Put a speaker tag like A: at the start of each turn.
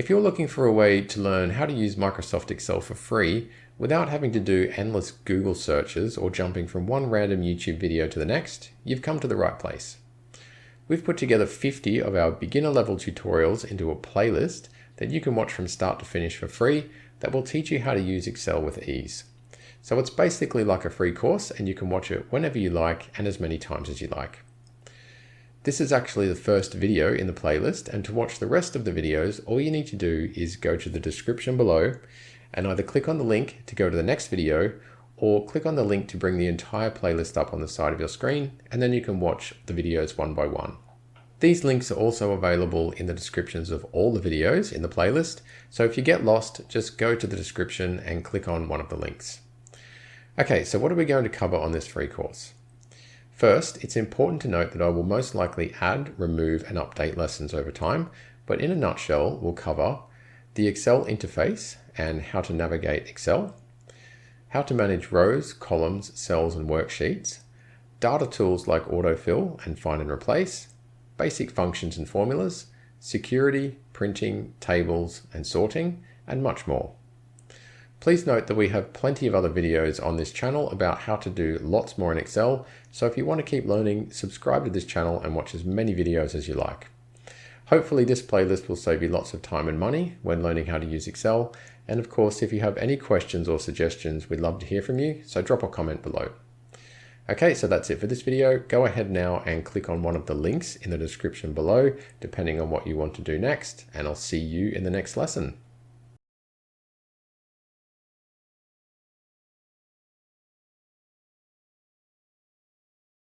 A: If you're looking for a way to learn how to use Microsoft Excel for free without having to do endless Google searches or jumping from one random YouTube video to the next, you've come to the right place. We've put together 50 of our beginner level tutorials into a playlist that you can watch from start to finish for free that will teach you how to use Excel with ease. So it's basically like a free course and you can watch it whenever you like and as many times as you like. This is actually the first video in the playlist, and to watch the rest of the videos, all you need to do is go to the description below and either click on the link to go to the next video or click on the link to bring the entire playlist up on the side of your screen, and then you can watch the videos one by one. These links are also available in the descriptions of all the videos in the playlist, so if you get lost, just go to the description and click on one of the links. Okay, so what are we going to cover on this free course? First, it's important to note that I will most likely add, remove, and update lessons over time, but in a nutshell, we'll cover the Excel interface and how to navigate Excel, how to manage rows, columns, cells, and worksheets, data tools like autofill and find and replace, basic functions and formulas, security, printing, tables, and sorting, and much more. Please note that we have plenty of other videos on this channel about how to do lots more in Excel, so if you want to keep learning, subscribe to this channel and watch as many videos as you like. Hopefully this playlist will save you lots of time and money when learning how to use Excel, and of course if you have any questions or suggestions, we'd love to hear from you, so drop a comment below. Okay, so that's it for this video. Go ahead now and click on one of the links in the description below, depending on what you want to do next, and I'll see you in the next lesson.